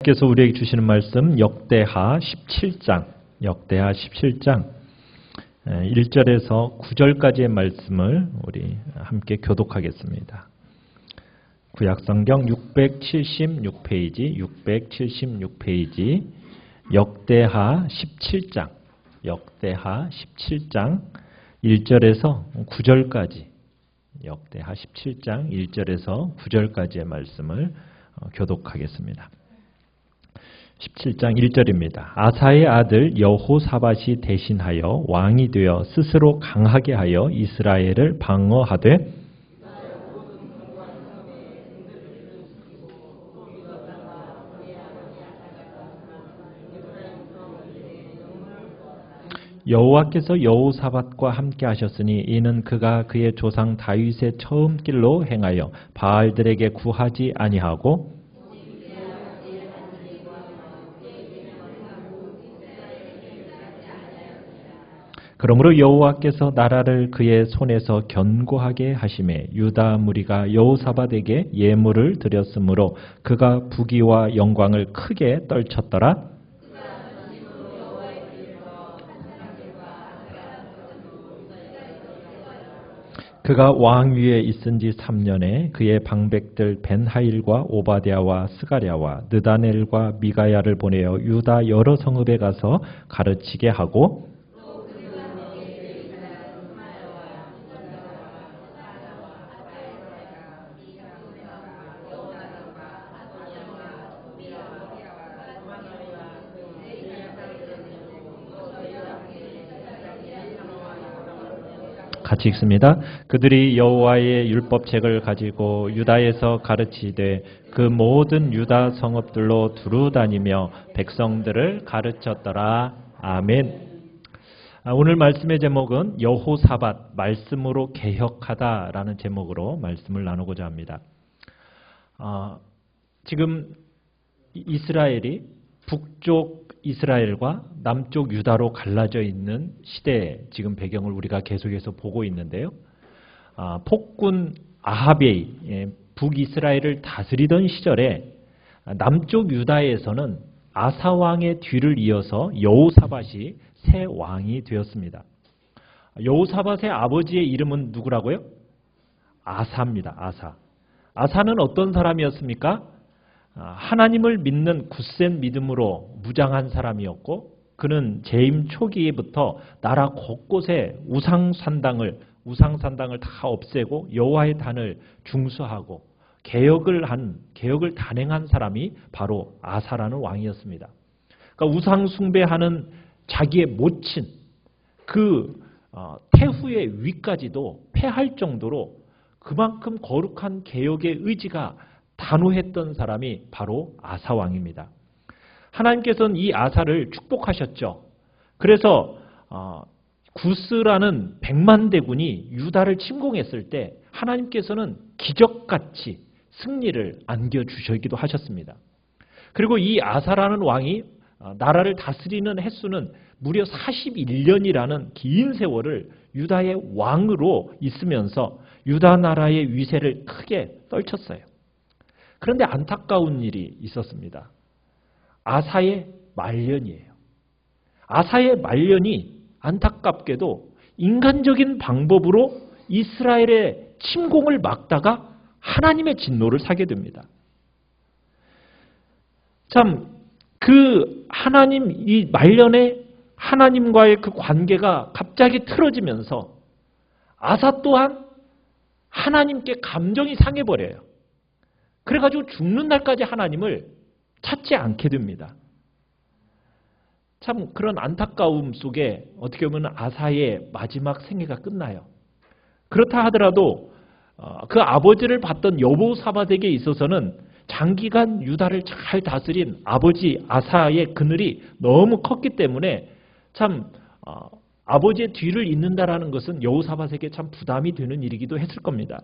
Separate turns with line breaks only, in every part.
하나님께서 우리에게 주시는 말씀 역대하 17장 1절에서 9절까지의 말씀을 우리 함께 교독하겠습니다. 구약성경 676페이지 역대하 17장 1절에서 9절까지 역대하 17장 1절에서 9절까지의 말씀을 교독하겠습니다. 17장 1절입니다. 아사의 아들 여호사밧이 대신하여 왕이 되어 스스로 강하게 하여 이스라엘을 방어하되 여호와께서 여호사밧과 함께 하셨으니 이는 그가 그의 조상 다윗의 처음 길로 행하여 바알들에게 구하지 아니하고 그러므로 여호와께서 나라를 그의 손에서 견고하게 하심에 유다 무리가 여호사밧에게 예물을 드렸으므로 그가 부귀와 영광을 크게 떨쳤더라. 그가 왕위에 있은 지 3년에 그의 방백들 벤하일과 오바댜와 스가랴와 느다넬과 미가야를 보내어 유다 여러 성읍에 가서 가르치게 하고 같이 읽습니다. 그들이 여호와의 율법책을 가지고 유다에서 가르치되 그 모든 유다 성읍들로 두루 다니며 백성들을 가르쳤더라. 아멘. 오늘 말씀의 제목은 여호사밧 말씀으로 개혁하다라는 제목으로 말씀을 나누고자 합니다. 지금 이스라엘이 북쪽 이스라엘과 남쪽 유다로 갈라져 있는 시대의 지금 배경을 우리가 계속해서 보고 있는데요. 폭군 아합이 북이스라엘을 다스리던 시절에 남쪽 유다에서는 아사 왕의 뒤를 이어서 여호사밧이 새 왕이 되었습니다. 여호사밧의 아버지의 이름은 누구라고요? 아사입니다. 아사는 어떤 사람이었습니까? 하나님을 믿는 굳센 믿음으로 무장한 사람이었고 그는 재임 초기부터 나라 곳곳에 우상산당을 다 없애고 여호와의 단을 중수하고 개혁을 단행한 사람이 바로 아사라는 왕이었습니다. 그러니까 우상 숭배하는 자기의 모친 그 태후의 위까지도 패할 정도로 그만큼 거룩한 개혁의 의지가 단호했던 사람이 바로 아사 왕입니다. 하나님께서는 이 아사를 축복하셨죠. 그래서 구스라는 100만 대군이 유다를 침공했을 때 하나님께서는 기적같이 승리를 안겨주시기도 하셨습니다. 그리고 이 아사라는 왕이 나라를 다스리는 횟수는 무려 41년이라는 긴 세월을 유다의 왕으로 있으면서 유다 나라의 위세를 크게 떨쳤어요. 그런데 안타까운 일이 있었습니다. 아사의 말년이에요. 아사의 말년이 안타깝게도 인간적인 방법으로 이스라엘의 침공을 막다가 하나님의 진노를 사게 됩니다. 참, 이 말년에 하나님과의 그 관계가 갑자기 틀어지면서 아사 또한 하나님께 감정이 상해버려요. 그래가지고 죽는 날까지 하나님을 찾지 않게 됩니다. 참 그런 안타까움 속에 어떻게 보면 아사의 마지막 생애가 끝나요. 그렇다 하더라도 그 아버지를 봤던 여호사밧에게 있어서는 장기간 유다를 잘 다스린 아버지 아사의 그늘이 너무 컸기 때문에 참 아버지의 뒤를 잇는다라는 것은 여호사밧에게 참 부담이 되는 일이기도 했을 겁니다.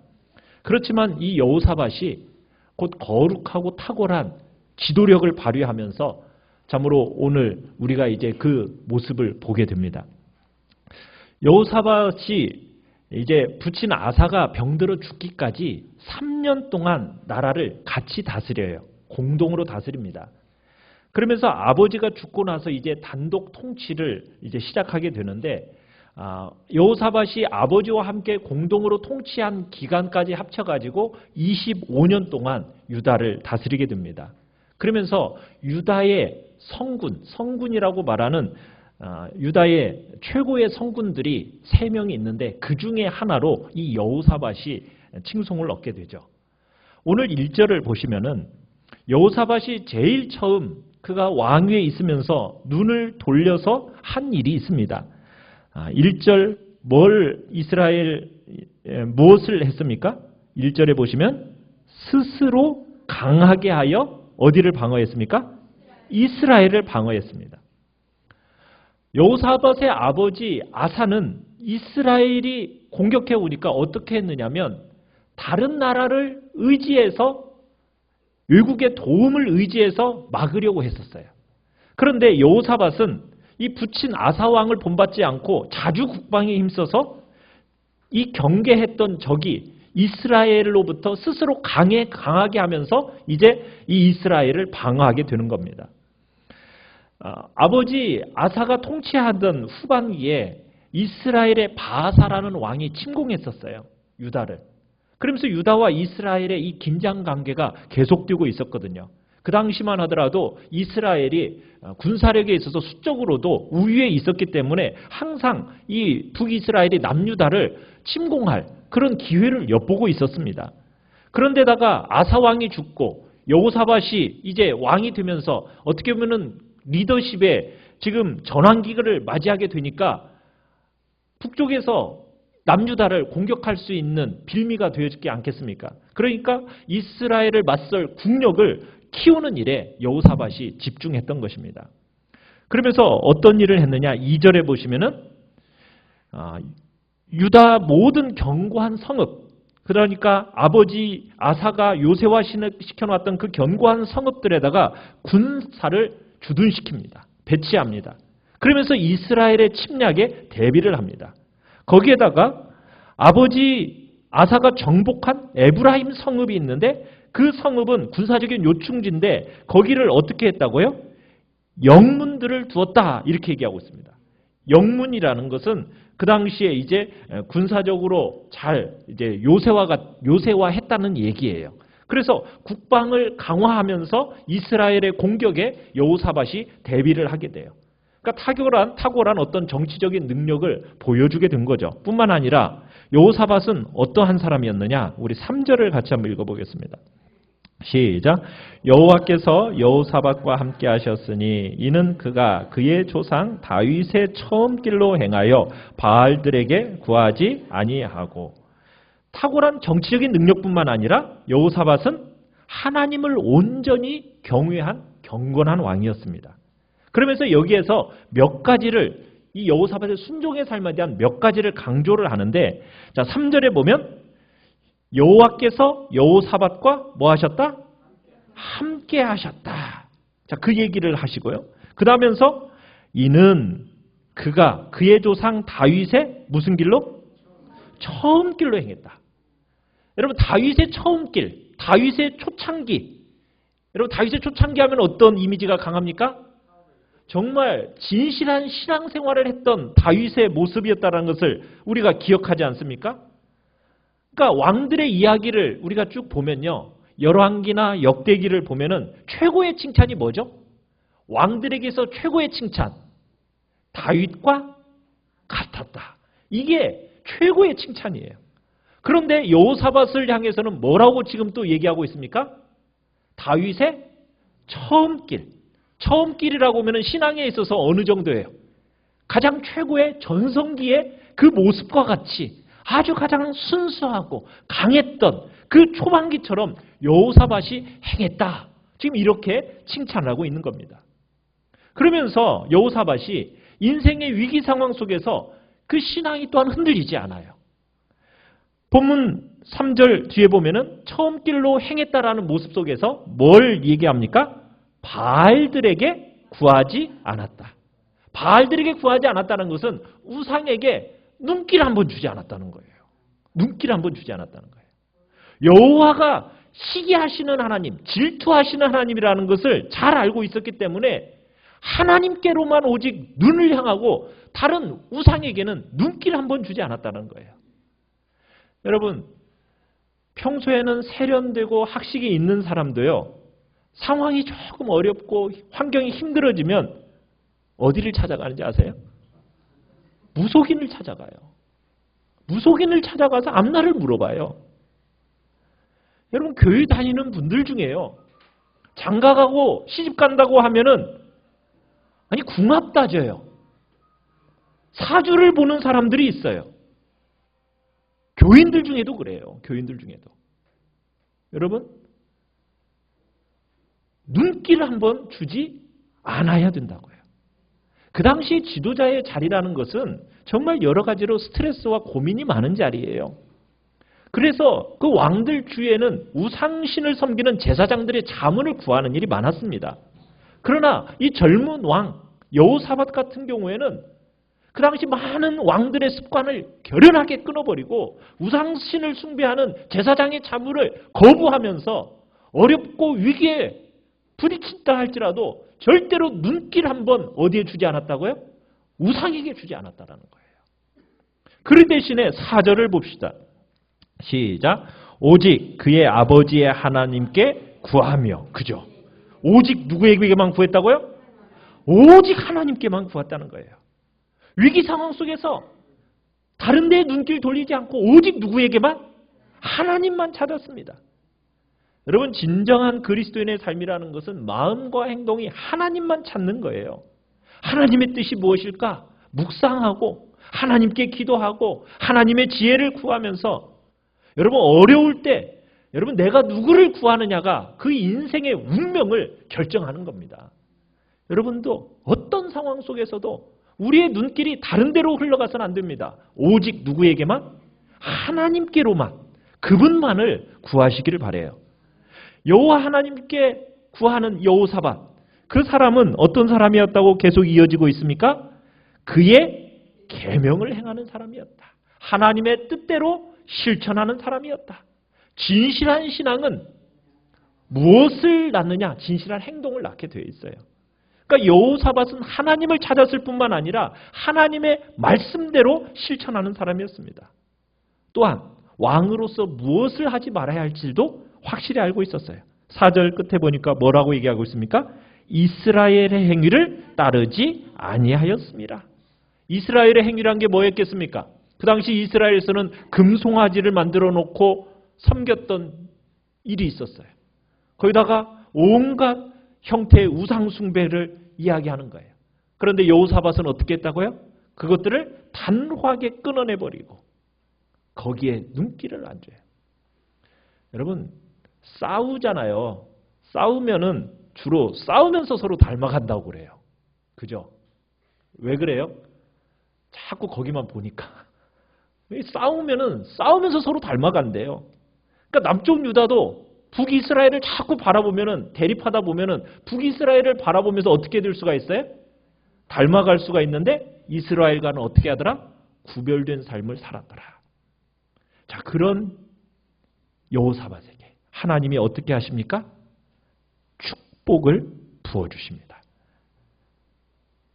그렇지만 이 여호사밧이 곧 거룩하고 탁월한 지도력을 발휘하면서 참으로 오늘 우리가 이제 그 모습을 보게 됩니다. 여호사밧이 이제 붙인 아사가 병들어 죽기까지 3년 동안 나라를 같이 다스려요. 공동으로 다스립니다. 그러면서 아버지가 죽고 나서 이제 단독 통치를 이제 시작하게 되는데 여호사밧이 아버지와 함께 공동으로 통치한 기간까지 합쳐가지고 25년 동안 유다를 다스리게 됩니다. 그러면서 유다의 성군이라고 말하는 유다의 최고의 성군들이 3명이 있는데 그 중에 하나로 이 여호사밧이 칭송을 얻게 되죠. 오늘 1절을 보시면은 여호사밧이 제일 처음 그가 왕위에 있으면서 눈을 돌려서 한 일이 있습니다. 1절 무엇을 했습니까? 1절에 보시면 스스로 강하게 하여 어디를 방어했습니까? 이스라엘을 방어했습니다. 여호사밧의 아버지 아사는 이스라엘이 공격해 오니까 어떻게 했느냐면 다른 나라를 의지해서 외국의 도움을 의지해서 막으려고 했었어요. 그런데 여호사밧은 이 붙인 아사왕을 본받지 않고 자주 국방에 힘써서 이 경계했던 적이 이스라엘로부터 스스로 강하게 하면서 이제 이 이스라엘을 방어하게 되는 겁니다. 아버지 아사가 통치하던 후반기에 이스라엘의 바하사라는 왕이 침공했었어요. 유다를. 그러면서 유다와 이스라엘의 이 긴장 관계가 계속되고 있었거든요. 그 당시만 하더라도 이스라엘이 군사력에 있어서 수적으로도 우위에 있었기 때문에 항상 이 북이스라엘이 남유다를 침공할 그런 기회를 엿보고 있었습니다. 그런데다가 아사 왕이 죽고 여호사밧이 이제 왕이 되면서 어떻게 보면은 리더십에 지금 전환기를 맞이하게 되니까 북쪽에서 남유다를 공격할 수 있는 빌미가 되어지지 않겠습니까? 그러니까 이스라엘을 맞설 국력을 키우는 일에 여호사밧이 집중했던 것입니다. 그러면서 어떤 일을 했느냐? 2절에 보시면은 유다 모든 견고한 성읍, 그러니까 아버지 아사가 요새화 시켜놨던 그 견고한 성읍들에다가 군사를 주둔시킵니다. 배치합니다. 그러면서 이스라엘의 침략에 대비를 합니다. 거기에다가 아버지 아사가 정복한 에브라임 성읍이 있는데 그 성읍은 군사적인 요충지인데 거기를 어떻게 했다고요? 영문들을 두었다 이렇게 얘기하고 있습니다. 영문이라는 것은 그 당시에 이제 군사적으로 잘 이제 요새화했다는 얘기예요. 그래서 국방을 강화하면서 이스라엘의 공격에 여호사밧이 대비를 하게 돼요. 그러니까 탁월한 어떤 정치적인 능력을 보여주게 된 거죠. 뿐만 아니라 여호사밧은 어떠한 사람이었느냐? 우리 3절을 같이 한번 읽어보겠습니다. 시작. 여호와께서 여호사밧과 함께 하셨으니 이는 그가 그의 조상 다윗의 처음 길로 행하여 바알들에게 구하지 아니하고. 탁월한 정치적인 능력뿐만 아니라 여호사밧은 하나님을 온전히 경외한 경건한 왕이었습니다. 그러면서 여기에서 몇 가지를 이 여호사밧의 순종의 삶에 대한 몇 가지를 강조를 하는데, 자 3절에 보면 여호와께서 여호사밧과 뭐 하셨다? 함께 하셨다. 자, 그 얘기를 하시고요. 그 다음에서 이는 그가 그의 조상 다윗의 무슨 길로? 처음 길로 행했다. 여러분 다윗의 처음 길, 다윗의 초창기. 여러분 다윗의 초창기 하면 어떤 이미지가 강합니까? 정말 진실한 신앙생활을 했던 다윗의 모습이었다는 것을 우리가 기억하지 않습니까? 그러니까 왕들의 이야기를 우리가 쭉 보면요. 열왕기나 역대기를 보면은 최고의 칭찬이 뭐죠? 왕들에게서 최고의 칭찬. 다윗과 같았다. 이게 최고의 칭찬이에요. 그런데 여호사밧을 향해서는 뭐라고 지금 또 얘기하고 있습니까? 다윗의 처음 길. 처음 길이라고 하면 신앙에 있어서 어느 정도예요? 가장 최고의 전성기의 그 모습과 같이 아주 가장 순수하고 강했던 그 초반기처럼 여호사밧이 행했다. 지금 이렇게 칭찬을 하고 있는 겁니다. 그러면서 여호사밧이 인생의 위기 상황 속에서 그 신앙이 또한 흔들리지 않아요. 본문 3절 뒤에 보면은 처음 길로 행했다라는 모습 속에서 뭘 얘기합니까? 바알들에게 구하지 않았다. 바알들에게 구하지 않았다는 것은 우상에게 눈길 한번 주지 않았다는 거예요. 눈길 한번 주지 않았다는 거예요. 여호와가 시기하시는 하나님, 질투하시는 하나님이라는 것을 잘 알고 있었기 때문에 하나님께로만 오직 눈을 향하고 다른 우상에게는 눈길 한번 주지 않았다는 거예요. 여러분, 평소에는 세련되고 학식이 있는 사람도요, 상황이 조금 어렵고 환경이 힘들어지면 어디를 찾아가는지 아세요? 무속인을 찾아가요. 무속인을 찾아가서 앞날을 물어봐요. 여러분, 교회 다니는 분들 중에요, 장가 가고 시집 간다고 하면은 아니 궁합 따져요. 사주를 보는 사람들이 있어요. 교인들 중에도 그래요. 교인들 중에도. 여러분, 눈길 한번 주지 않아야 된다고요. 그 당시 지도자의 자리라는 것은 정말 여러 가지로 스트레스와 고민이 많은 자리예요. 그래서 그 왕들 주위에는 우상신을 섬기는 제사장들의 자문을 구하는 일이 많았습니다. 그러나 이 젊은 왕 여호사밧 같은 경우에는 그 당시 많은 왕들의 습관을 결연하게 끊어버리고 우상신을 숭배하는 제사장의 자문을 거부하면서 어렵고 위기에 부딪힌다 할지라도 절대로 눈길 한번 어디에 주지 않았다고요? 우상에게 주지 않았다라는 거예요. 그 대신에 4절을 봅시다. 시작. 오직 그의 아버지의 하나님께 구하며. 그죠? 오직 누구에게만 구했다고요? 오직 하나님께만 구했다는 거예요. 위기 상황 속에서 다른 데에 눈길 돌리지 않고 오직 누구에게만? 하나님만 찾았습니다. 여러분, 진정한 그리스도인의 삶이라는 것은 마음과 행동이 하나님만 찾는 거예요. 하나님의 뜻이 무엇일까? 묵상하고 하나님께 기도하고 하나님의 지혜를 구하면서 여러분, 어려울 때 여러분 내가 누구를 구하느냐가 그 인생의 운명을 결정하는 겁니다. 여러분도 어떤 상황 속에서도 우리의 눈길이 다른 데로 흘러가서는 안 됩니다. 오직 누구에게만? 하나님께로만, 그분만을 구하시기를 바라요. 여호와 하나님께 구하는 여호사밧, 그 사람은 어떤 사람이었다고 계속 이어지고 있습니까? 그의 계명을 행하는 사람이었다. 하나님의 뜻대로 실천하는 사람이었다. 진실한 신앙은 무엇을 낳느냐? 진실한 행동을 낳게 되어 있어요. 그러니까 여호사밧은 하나님을 찾았을 뿐만 아니라 하나님의 말씀대로 실천하는 사람이었습니다. 또한 왕으로서 무엇을 하지 말아야 할지도 확실히 알고 있었어요. 4절 끝에 보니까 뭐라고 얘기하고 있습니까? 이스라엘의 행위를 따르지 아니하였습니다. 이스라엘의 행위란 게 뭐였겠습니까? 그 당시 이스라엘에서는 금송아지를 만들어 놓고 섬겼던 일이 있었어요. 거기다가 온갖 형태의 우상 숭배를 이야기하는 거예요. 그런데 여호사밧은 어떻게 했다고요? 그것들을 단호하게 끊어내버리고 거기에 눈길을 안 줘요. 여러분, 싸우잖아요. 싸우면은 주로 싸우면서 서로 닮아간다고 그래요. 그죠? 왜 그래요? 자꾸 거기만 보니까. 싸우면은 싸우면서 서로 닮아간대요. 그러니까 남쪽 유다도 북이스라엘을 자꾸 바라보면은, 대립하다 보면은 북이스라엘을 바라보면서 어떻게 될 수가 있어요? 닮아갈 수가 있는데 이스라엘과는 어떻게 하더라? 구별된 삶을 살았더라. 자, 그런 여호사밧에게 하나님이 어떻게 하십니까? 축복을 부어주십니다.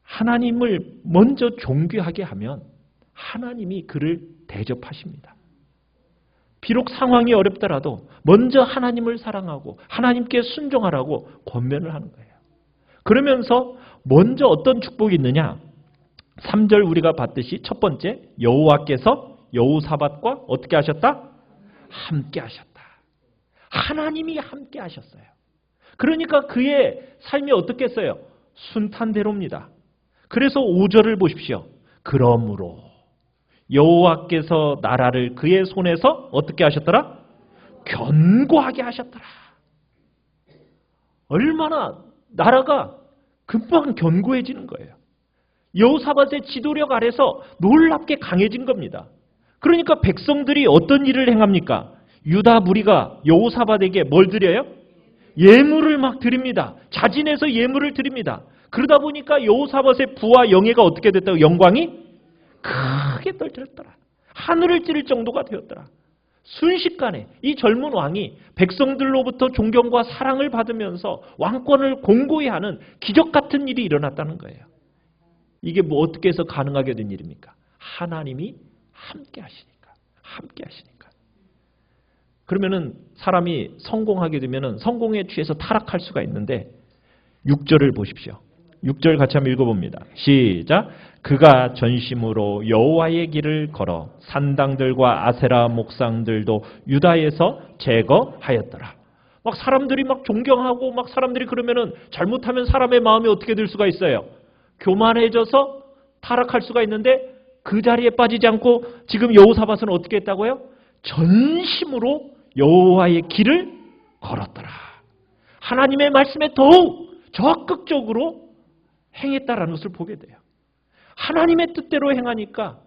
하나님을 먼저 존귀하게 하면 하나님이 그를 대접하십니다. 비록 상황이 어렵더라도 먼저 하나님을 사랑하고 하나님께 순종하라고 권면을 하는 거예요. 그러면서 먼저 어떤 축복이 있느냐? 3절 우리가 봤듯이 첫 번째, 여호와께서 여호사밧과 어떻게 하셨다? 함께 하셨다. 하나님이 함께 하셨어요. 그러니까 그의 삶이 어떻겠어요? 순탄대로입니다. 그래서 5절을 보십시오. 그러므로 여호와께서 나라를 그의 손에서 어떻게 하셨더라? 견고하게 하셨더라. 얼마나 나라가 금방 견고해지는 거예요. 여호사밧의 지도력 아래서 놀랍게 강해진 겁니다. 그러니까 백성들이 어떤 일을 행합니까? 유다 무리가 여호사밧에게 뭘 드려요? 예물을 막 드립니다. 자진해서 예물을 드립니다. 그러다 보니까 여호사밧의 부와 영예가 어떻게 됐다고? 영광이 크게 떨어졌더라. 하늘을 찌를 정도가 되었더라. 순식간에 이 젊은 왕이 백성들로부터 존경과 사랑을 받으면서 왕권을 공고히 하는 기적 같은 일이 일어났다는 거예요. 이게 뭐 어떻게 해서 가능하게 된 일입니까? 하나님이 함께 하시니까. 함께 하시니까. 그러면은 사람이 성공하게 되면은 성공에 취해서 타락할 수가 있는데 6절을 보십시오. 6절 같이 한번 읽어봅니다. 시작. 그가 전심으로 여호와의 길을 걸어 산당들과 아세라 목상들도 유다에서 제거하였더라. 막 사람들이 막 존경하고 막 사람들이 그러면은 잘못하면 사람의 마음이 어떻게 될 수가 있어요? 교만해져서 타락할 수가 있는데 그 자리에 빠지지 않고 지금 여호사밧은 어떻게 했다고요? 전심으로 여호와의 길을 걸었더라. 하나님의 말씀에 더욱 적극적으로 행했다라는 것을 보게 돼요. 하나님의 뜻대로 행하니까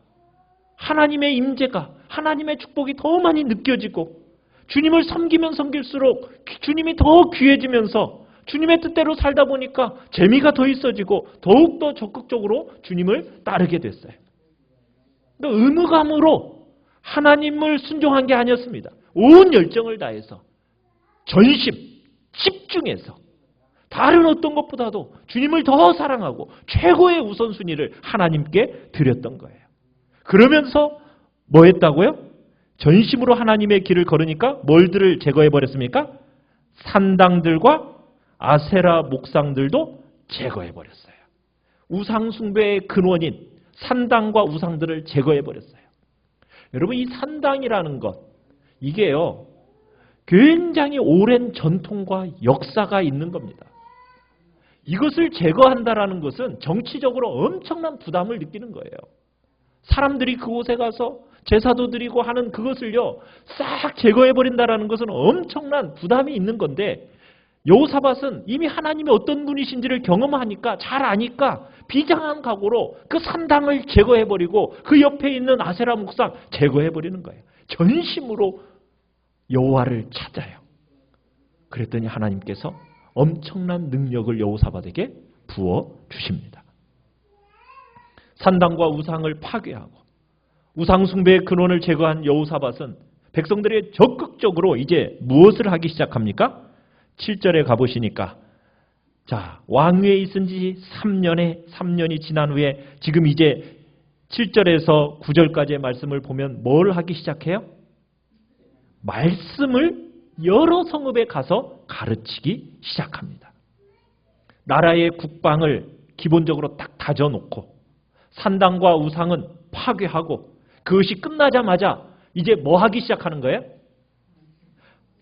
하나님의 임재가, 하나님의 축복이 더 많이 느껴지고 주님을 섬기면 섬길수록 주님이 더 귀해지면서 주님의 뜻대로 살다 보니까 재미가 더 있어지고 더욱더 적극적으로 주님을 따르게 됐어요. 그러니까 의무감으로 하나님을 순종한 게 아니었습니다. 온 열정을 다해서 전심, 집중해서 다른 어떤 것보다도 주님을 더 사랑하고 최고의 우선순위를 하나님께 드렸던 거예요. 그러면서 뭐 했다고요? 전심으로 하나님의 길을 걸으니까 뭘들을 제거해버렸습니까? 산당들과 아세라 목상들도 제거해버렸어요. 우상숭배의 근원인 산당과 우상들을 제거해버렸어요. 여러분, 이 산당이라는 것, 이게요, 굉장히 오랜 전통과 역사가 있는 겁니다. 이것을 제거한다라는 것은 정치적으로 엄청난 부담을 느끼는 거예요. 사람들이 그곳에 가서 제사도 드리고 하는 그것을요, 싹 제거해버린다라는 것은 엄청난 부담이 있는 건데, 여호사밧은 이미 하나님이 어떤 분이신지를 경험하니까, 잘 아니까 비장한 각오로 그 산당을 제거해버리고 그 옆에 있는 아세라 목상 제거해버리는 거예요. 전심으로 여호와를 찾아요. 그랬더니 하나님께서 엄청난 능력을 여호사밧에게 부어주십니다. 산당과 우상을 파괴하고 우상 숭배의 근원을 제거한 여호사밧은 백성들이 적극적으로 이제 무엇을 하기 시작합니까? 7절에 가보시니까, 자, 왕위에 있은 지 3년이 지난 후에 지금 이제 7절에서 9절까지의 말씀을 보면 뭘 하기 시작해요? 말씀을 여러 성읍에 가서 가르치기 시작합니다. 나라의 국방을 기본적으로 딱 다져놓고 산당과 우상은 파괴하고 그것이 끝나자마자 이제 뭐 하기 시작하는 거예요?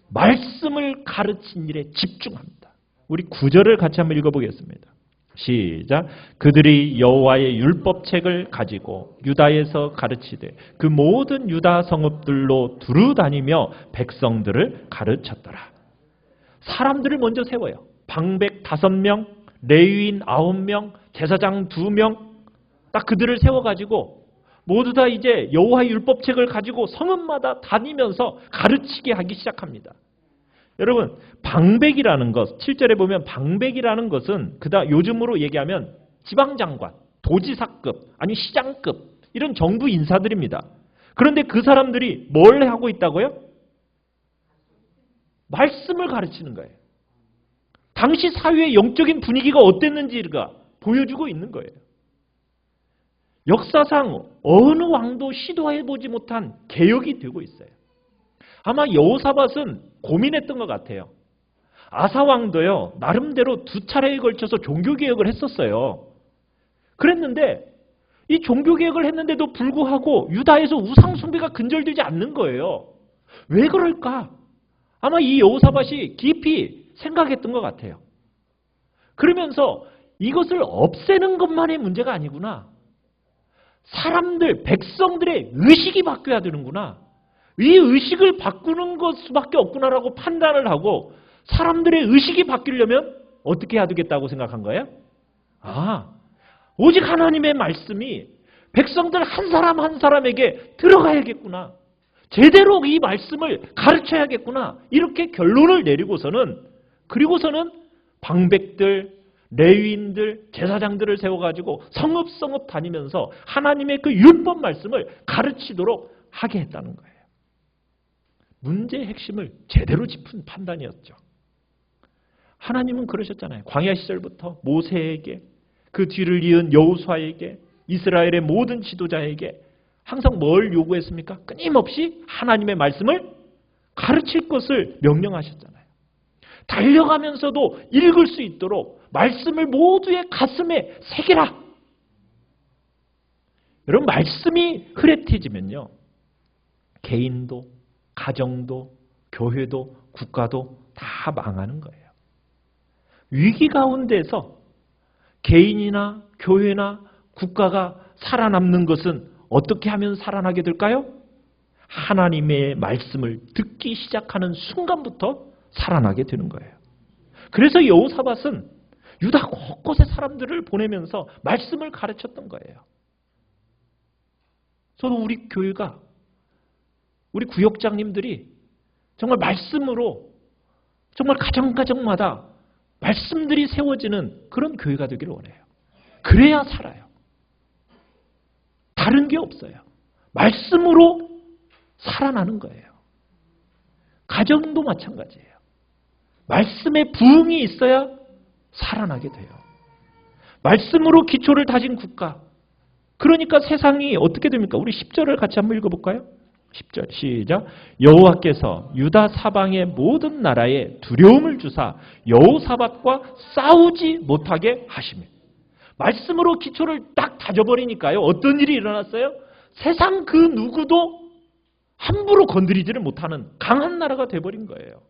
말씀을 가르친 일에 집중합니다. 우리 9절을 같이 한번 읽어보겠습니다. 시작. 그들이 여호와의 율법책을 가지고 유다에서 가르치되 그 모든 유다 성읍들로 두루다니며 백성들을 가르쳤더라. 사람들을 먼저 세워요. 방백 5명, 레위인 9명, 제사장 2명, 딱 그들을 세워가지고 모두 다 이제 여호와의 율법책을 가지고 성읍마다 다니면서 가르치게 하기 시작합니다. 여러분, 방백이라는 것, 7절에 보면 방백이라는 것은 요즘으로 얘기하면 지방장관, 도지사급, 아니 시장급 이런 정부 인사들입니다. 그런데 그 사람들이 뭘 하고 있다고요? 말씀을 가르치는 거예요. 당시 사회의 영적인 분위기가 어땠는지가 보여주고 있는 거예요. 역사상 어느 왕도 시도해보지 못한 개혁이 되고 있어요. 아마 여호사밧은 고민했던 것 같아요. 아사 왕도요, 나름대로 2차례에 걸쳐서 종교개혁을 했었어요. 그랬는데 이 종교개혁을 했는데도 불구하고 유다에서 우상숭배가 근절되지 않는 거예요. 왜 그럴까? 아마 이 여호사밧이 깊이 생각했던 것 같아요. 그러면서 이것을 없애는 것만의 문제가 아니구나. 사람들, 백성들의 의식이 바뀌어야 되는구나. 이 의식을 바꾸는 것 수밖에 없구나라고 판단을 하고 사람들의 의식이 바뀌려면 어떻게 해야 되겠다고 생각한 거예요? 오직 하나님의 말씀이 백성들 한 사람 한 사람에게 들어가야겠구나. 제대로 이 말씀을 가르쳐야겠구나. 이렇게 결론을 내리고서는 그리고서는 방백들, 레위인들, 제사장들을 세워가지고 성읍 다니면서 하나님의 그 율법 말씀을 가르치도록 하게 했다는 거예요. 문제의 핵심을 제대로 짚은 판단이었죠. 하나님은 그러셨잖아요. 광야 시절부터 모세에게, 그 뒤를 이은 여호수아에게, 이스라엘의 모든 지도자에게 항상 뭘 요구했습니까? 끊임없이 하나님의 말씀을 가르칠 것을 명령하셨잖아요. 달려가면서도 읽을 수 있도록 말씀을 모두의 가슴에 새기라. 여러분, 말씀이 흐릿해지면요, 개인도, 가정도, 교회도, 국가도 다 망하는 거예요. 위기 가운데서 개인이나 교회나 국가가 살아남는 것은 어떻게 하면 살아나게 될까요? 하나님의 말씀을 듣기 시작하는 순간부터 살아나게 되는 거예요. 그래서 여호사밧은 유다 곳곳에 사람들을 보내면서 말씀을 가르쳤던 거예요. 저도 우리 교회가, 우리 구역장님들이 정말 말씀으로 정말 가정가정마다 말씀들이 세워지는 그런 교회가 되기를 원해요. 그래야 살아요. 다른 게 없어요. 말씀으로 살아나는 거예요. 가정도 마찬가지예요. 말씀에 부응이 있어야 살아나게 돼요. 말씀으로 기초를 다진 국가. 그러니까 세상이 어떻게 됩니까? 우리 10절을 같이 한번 읽어볼까요? 10절 시작. 여호와께서 유다 사방의 모든 나라에 두려움을 주사 여호사밧과 싸우지 못하게 하시며. 말씀으로 기초를 딱 다져버리니까요, 어떤 일이 일어났어요? 세상 그 누구도 함부로 건드리지를 못하는 강한 나라가 돼버린 거예요.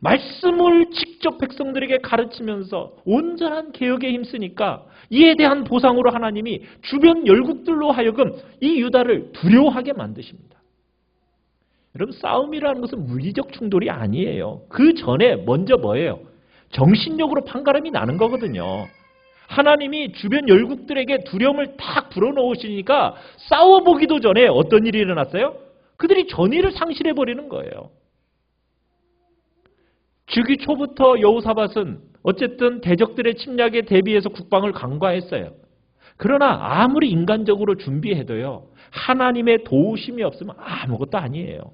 말씀을 직접 백성들에게 가르치면서 온전한 개혁에 힘쓰니까 이에 대한 보상으로 하나님이 주변 열국들로 하여금 이 유다를 두려워하게 만드십니다. 여러분, 싸움이라는 것은 물리적 충돌이 아니에요. 그 전에 먼저 뭐예요? 정신력으로 판가름이 나는 거거든요. 하나님이 주변 열국들에게 두려움을 탁 불어넣으시니까 싸워보기도 전에 어떤 일이 일어났어요? 그들이 전의를 상실해버리는 거예요. 주기 초부터 여호사밧은 어쨌든 대적들의 침략에 대비해서 국방을 강화했어요. 그러나 아무리 인간적으로 준비해도요, 하나님의 도우심이 없으면 아무것도 아니에요.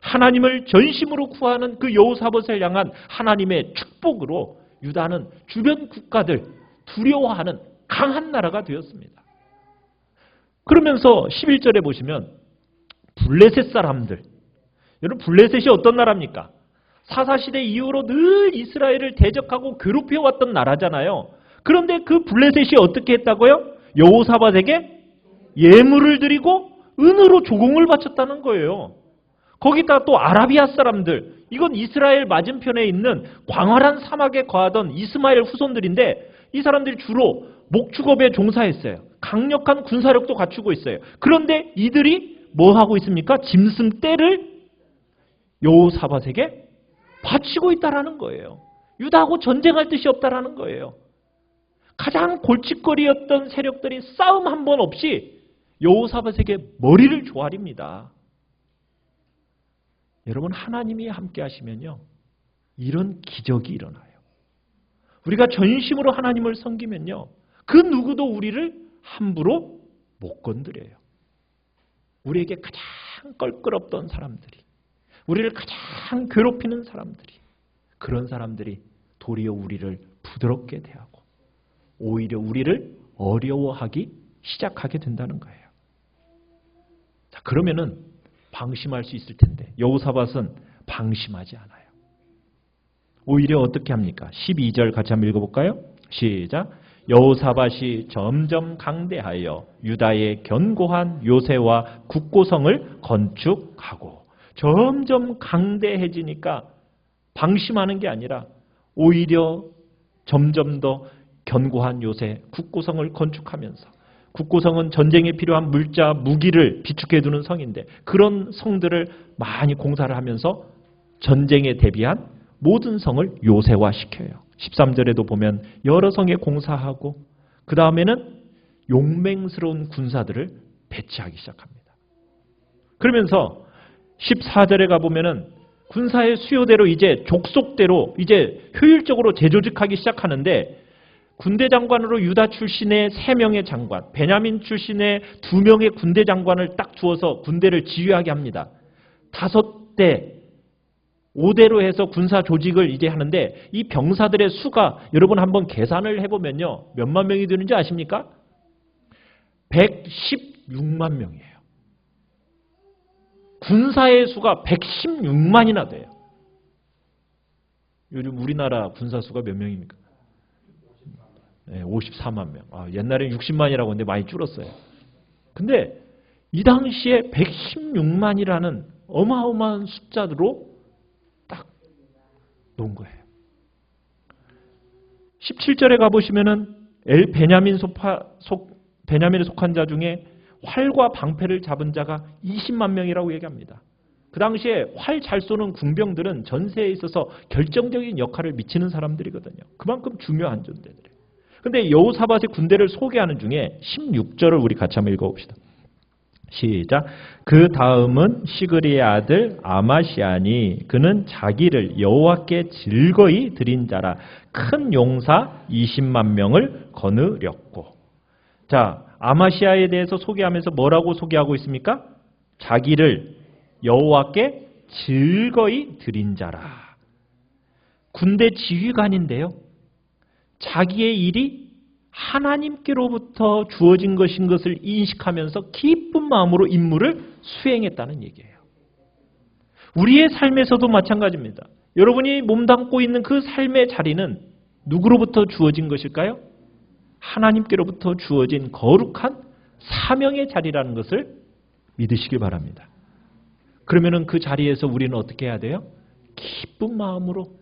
하나님을 전심으로 구하는 그 여호사밧을 향한 하나님의 축복으로 유다는 주변 국가들 두려워하는 강한 나라가 되었습니다. 그러면서 11절에 보시면 블레셋 사람들, 여러분 블레셋이 어떤 나라입니까? 사사시대 이후로 늘 이스라엘을 대적하고 괴롭혀왔던 나라잖아요. 그런데 그 블레셋이 어떻게 했다고요? 여호사밧에게 예물을 드리고 은으로 조공을 바쳤다는 거예요. 거기다 또 아라비아 사람들, 이건 이스라엘 맞은편에 있는 광활한 사막에 거하던 이스마엘 후손들인데 이 사람들이 주로 목축업에 종사했어요. 강력한 군사력도 갖추고 있어요. 그런데 이들이 뭐 하고 있습니까? 짐승떼를 여호사밧에게 바치고 있다라는 거예요. 유다하고 전쟁할 뜻이 없다라는 거예요. 가장 골칫거리였던 세력들이 싸움 한 번 없이 여호사밧에게 머리를 조아립니다. 여러분, 하나님이 함께 하시면요, 이런 기적이 일어나요. 우리가 전심으로 하나님을 섬기면요, 그 누구도 우리를 함부로 못 건드려요. 우리에게 가장 껄끄럽던 사람들이, 우리를 가장 괴롭히는 사람들이, 그런 사람들이 도리어 우리를 부드럽게 대하고 오히려 우리를 어려워하기 시작하게 된다는 거예요. 자, 그러면은 방심할 수 있을 텐데 여호사밧은 방심하지 않아요. 오히려 어떻게 합니까? 12절 같이 한번 읽어볼까요? 시작. 여호사밧이 점점 강대하여 유다의 견고한 요새와 국고성을 건축하고. 점점 강대해지니까 방심하는 게 아니라 오히려 점점 더 견고한 요새, 국고성을 건축하면서, 국고성은 전쟁에 필요한 물자, 무기를 비축해두는 성인데 그런 성들을 많이 공사를 하면서 전쟁에 대비한 모든 성을 요새화시켜요. 13절에도 보면 여러 성에 공사하고 그 다음에는 용맹스러운 군사들을 배치하기 시작합니다. 그러면서 14절에 가보면은 군사의 수요대로 이제 족속대로 이제 효율적으로 재조직하기 시작하는데 군대 장관으로 유다 출신의 3명의 장관, 베냐민 출신의 2명의 군대 장관을 딱 두어서 군대를 지휘하게 합니다. 5 10대 5대로 해서 군사 조직을 이제 하는데 이 병사들의 수가 여러분 한번 계산을 해보면요. 몇만 명이 되는지 아십니까? 116만 명이에요. 군사의 수가 116만이나 돼요. 요즘 우리나라 군사 수가 몇 명입니까? 네, 54만 명. 옛날에 60만이라고 했는데 많이 줄었어요. 근데 이 당시에 116만이라는 어마어마한 숫자로 딱 놓은 거예요. 17절에 가보시면은 베냐민에 속한 자 중에 활과 방패를 잡은 자가 20만 명이라고 얘기합니다. 그 당시에 활 잘 쏘는 군병들은 전세에 있어서 결정적인 역할을 미치는 사람들이거든요. 그만큼 중요한 존재들이에요. 그런데 여호사밧의 군대를 소개하는 중에 16절을 우리 같이 한번 읽어봅시다. 시작. 그 다음은 시그리의 아들 아마시아니 그는 자기를 여호와께 즐거이 드린 자라 큰 용사 20만 명을 거느렸고. 자, 아마시아에 대해서 소개하면서 뭐라고 소개하고 있습니까? 자기를 여호와께 즐거이 드린 자라. 군대 지휘관인데요. 자기의 일이 하나님께로부터 주어진 것인 것을 인식하면서 기쁜 마음으로 임무를 수행했다는 얘기예요. 우리의 삶에서도 마찬가지입니다. 여러분이 몸담고 있는 그 삶의 자리는 누구로부터 주어진 것일까요? 하나님께로부터 주어진 거룩한 사명의 자리라는 것을 믿으시길 바랍니다. 그러면 그 자리에서 우리는 어떻게 해야 돼요? 기쁜 마음으로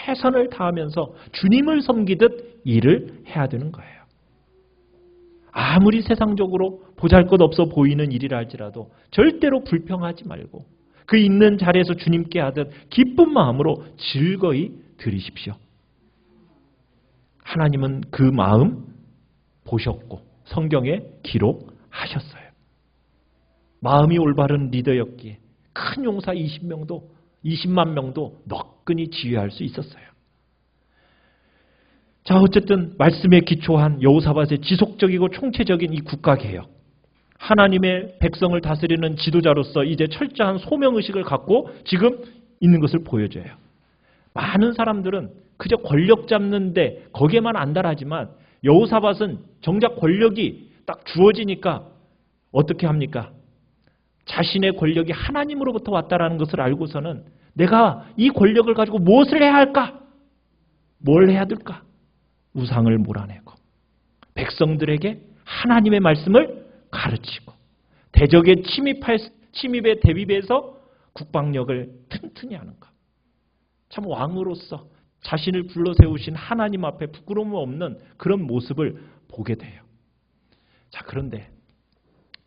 최선을 다하면서 주님을 섬기듯 일을 해야 되는 거예요. 아무리 세상적으로 보잘것없어 보이는 일이라 할지라도 절대로 불평하지 말고 그 있는 자리에서 주님께 하듯 기쁜 마음으로 즐거이 드리십시오. 하나님은 그 마음 보셨고 성경에 기록하셨어요. 마음이 올바른 리더였기에 큰 용사 20만 명도 너끈히 지휘할 수 있었어요. 자, 어쨌든 말씀에 기초한 여호사밧의 지속적이고 총체적인 이 국가개혁, 하나님의 백성을 다스리는 지도자로서 이제 철저한 소명의식을 갖고 지금 있는 것을 보여줘요. 많은 사람들은 그저 권력 잡는데 거기에만 안달하지만 여호사밧은 정작 권력이 딱 주어지니까 어떻게 합니까? 자신의 권력이 하나님으로부터 왔다라는 것을 알고서는 내가 이 권력을 가지고 무엇을 해야 할까? 뭘 해야 될까? 우상을 몰아내고 백성들에게 하나님의 말씀을 가르치고 대적의 침입에 대비해서 국방력을 튼튼히 하는 것. 참 왕으로서 자신을 불러세우신 하나님 앞에 부끄러움 없는 그런 모습을 보게 돼요. 자, 그런데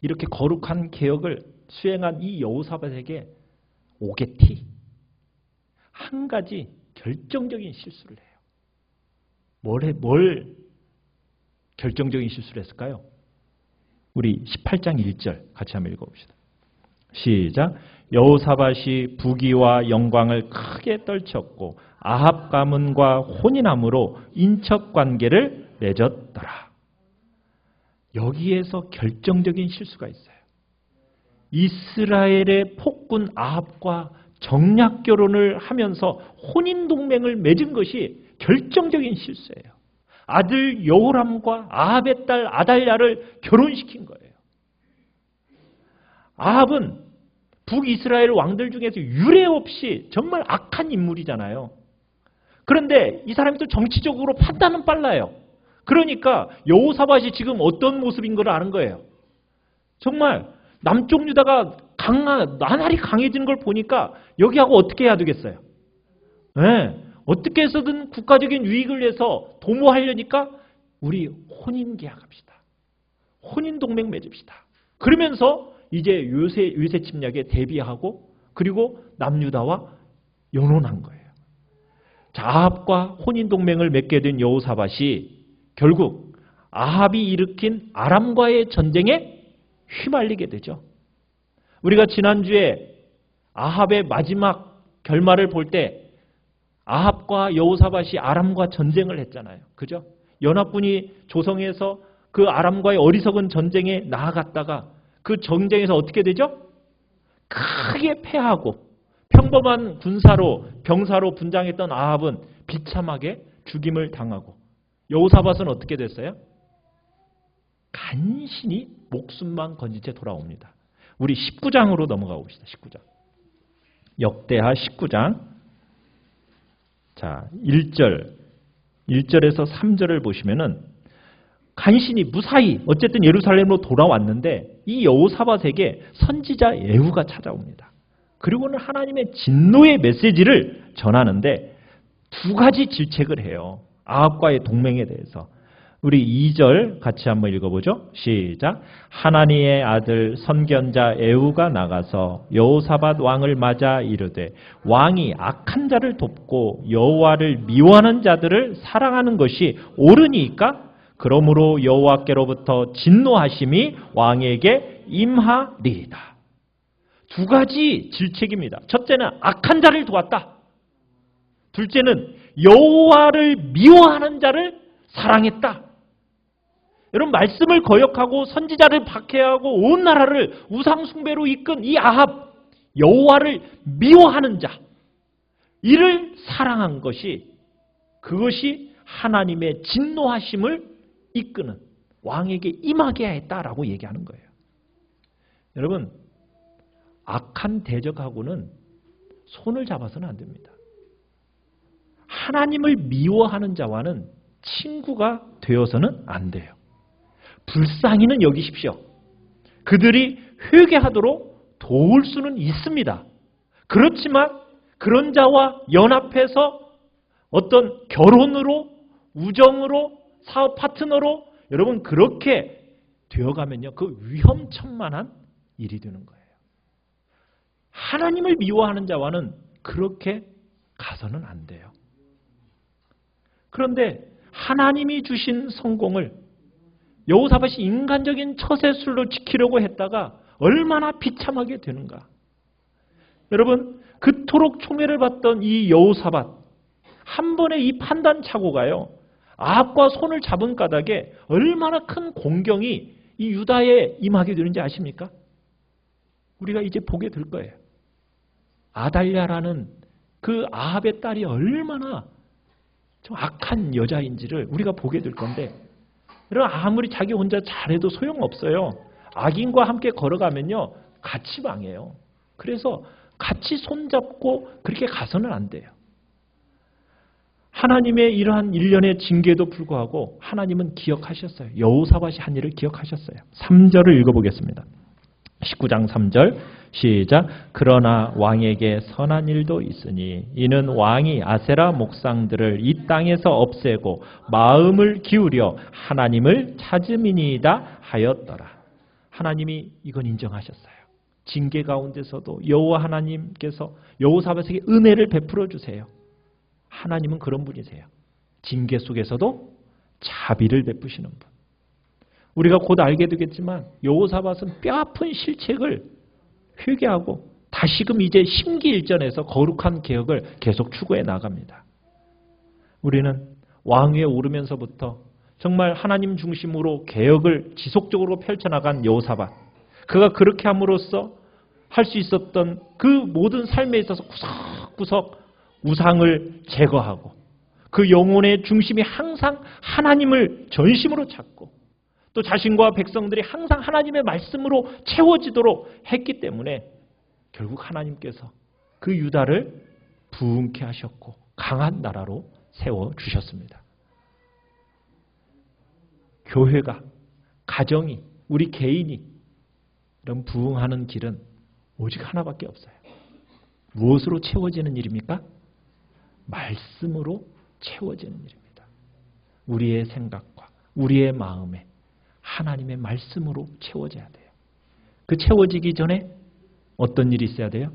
이렇게 거룩한 개혁을 수행한 이 여호사밧에게 오게티 한 가지 결정적인 실수를 해요. 뭘 결정적인 실수를 했을까요? 우리 18장 1절 같이 한번 읽어봅시다. 시작. 여호사밧이 부귀와 영광을 크게 떨쳤고 아합 가문과 혼인함으로 인척관계를 맺었더라. 여기에서 결정적인 실수가 있어요. 이스라엘의 폭군 아합과 정략 결혼을 하면서 혼인 동맹을 맺은 것이 결정적인 실수예요. 아들 여호람과 아합의 딸 아달랴를 결혼시킨 거예요. 아합은 북이스라엘 왕들 중에서 유례 없이 정말 악한 인물이잖아요. 그런데 이 사람이 또 정치적으로 판단은 빨라요. 그러니까 여호사밧이 지금 어떤 모습인 걸 아는 거예요. 정말 남쪽 유다가 나날이 강해지는 걸 보니까 여기하고 어떻게 해야 되겠어요? 네, 어떻게 해서든 국가적인 유익을 위해서 도모하려니까 우리 혼인 계약합시다. 혼인 동맹 맺읍시다. 그러면서 이제 유세 침략에 대비하고 그리고 남유다와 연혼한 거예요. 자, 아합과 혼인 동맹을 맺게 된 여호사밧이 결국 아합이 일으킨 아람과의 전쟁에 휘말리게 되죠. 우리가 지난주에 아합의 마지막 결말을 볼 때 아합과 여호사밧이 아람과 전쟁을 했잖아요. 그죠? 연합군이 조성해서 그 아람과의 어리석은 전쟁에 나아갔다가 그 전쟁에서 어떻게 되죠? 크게 패하고 평범한 군사로 병사로 분장했던 아합은 비참하게 죽임을 당하고 여호사밧은 어떻게 됐어요? 간신히 목숨만 건진 채 돌아옵니다. 우리 19장으로 넘어가 봅시다. 19장. 역대하 19장. 자, 1절에서 3절을 보시면은 간신히 무사히 어쨌든 예루살렘으로 돌아왔는데 이 여호사밧에게 선지자 예후가 찾아옵니다. 그리고는 하나님의 진노의 메시지를 전하는데 두 가지 질책을 해요. 아합과의 동맹에 대해서. 우리 2절 같이 한번 읽어보죠. 시작. 하나니의 아들 선견자 예후가 나가서 여호사밧 왕을 맞아 이르되 왕이 악한 자를 돕고 여호와를 미워하는 자들을 사랑하는 것이 옳으니까? 그러므로 여호와께로부터 진노하심이 왕에게 임하리이다. 두 가지 질책입니다. 첫째는 악한 자를 도왔다. 둘째는 여호와를 미워하는 자를 사랑했다. 여러분, 말씀을 거역하고 선지자를 박해하고 온 나라를 우상 숭배로 이끈 이 아합, 여호와를 미워하는 자, 이를 사랑한 것이, 그것이 하나님의 진노하심을 이끄는 왕에게 임하게 했다라고 얘기하는 거예요. 여러분, 악한 대적하고는 손을 잡아서는 안 됩니다. 하나님을 미워하는 자와는 친구가 되어서는 안 돼요. 불쌍히는 여기십시오. 그들이 회개하도록 도울 수는 있습니다. 그렇지만 그런 자와 연합해서 어떤 결혼으로, 우정으로, 사업 파트너로 여러분 그렇게 되어가면요, 그 위험천만한 일이 되는 거예요. 하나님을 미워하는 자와는 그렇게 가서는 안 돼요. 그런데 하나님이 주신 성공을 여호사밧이 인간적인 처세술로 지키려고 했다가 얼마나 비참하게 되는가. 여러분, 그토록 총애를 받던 이 여호사밧, 한 번의 이 판단 착오가요, 아합과 손을 잡은 까닭에 얼마나 큰 공경이 이 유다에 임하게 되는지 아십니까? 우리가 이제 보게 될 거예요. 아달랴라는 그 아합의 딸이 얼마나 좀 악한 여자인지를 우리가 보게 될 건데, 여러분, 아무리 자기 혼자 잘해도 소용없어요. 악인과 함께 걸어가면요, 같이 망해요. 그래서 같이 손잡고 그렇게 가서는 안 돼요. 하나님의 이러한 일련의 징계에도 불구하고 하나님은 기억하셨어요. 여호사밧이 한 일을 기억하셨어요. 3절을 읽어보겠습니다. 19장 3절 시작. 그러나 왕에게 선한 일도 있으니 이는 왕이 아세라 목상들을 이 땅에서 없애고 마음을 기울여 하나님을 찾음이니이다 하였더라. 하나님이 이건 인정하셨어요. 징계 가운데서도 여호와 하나님께서 여호사밧에게 은혜를 베풀어 주세요. 하나님은 그런 분이세요. 징계 속에서도 자비를 베푸시는 분. 우리가 곧 알게 되겠지만 여호사밧은 뼈아픈 실책을 회개하고 다시금 이제 심기일전에서 거룩한 개혁을 계속 추구해 나갑니다. 우리는 왕위에 오르면서부터 정말 하나님 중심으로 개혁을 지속적으로 펼쳐나간 여호사밧, 그가 그렇게 함으로써 할 수 있었던 그 모든 삶에 있어서 구석구석 우상을 제거하고 그 영혼의 중심이 항상 하나님을 전심으로 찾고 또 자신과 백성들이 항상 하나님의 말씀으로 채워지도록 했기 때문에 결국 하나님께서 그 유다를 부흥케 하셨고 강한 나라로 세워주셨습니다. 교회가, 가정이, 우리 개인이 이런 부흥하는 길은 오직 하나밖에 없어요. 무엇으로 채워지는 일입니까? 말씀으로 채워지는 일입니다. 우리의 생각과 우리의 마음에 하나님의 말씀으로 채워져야 돼요. 그 채워지기 전에 어떤 일이 있어야 돼요?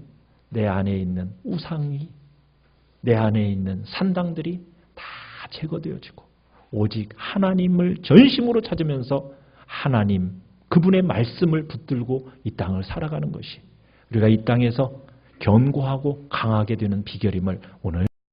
내 안에 있는 우상이, 내 안에 있는 산당들이 다 제거되어지고 오직 하나님을 전심으로 찾으면서 하나님, 그분의 말씀을 붙들고 이 땅을 살아가는 것이 우리가 이 땅에서 견고하고 강하게 되는 비결임을 오늘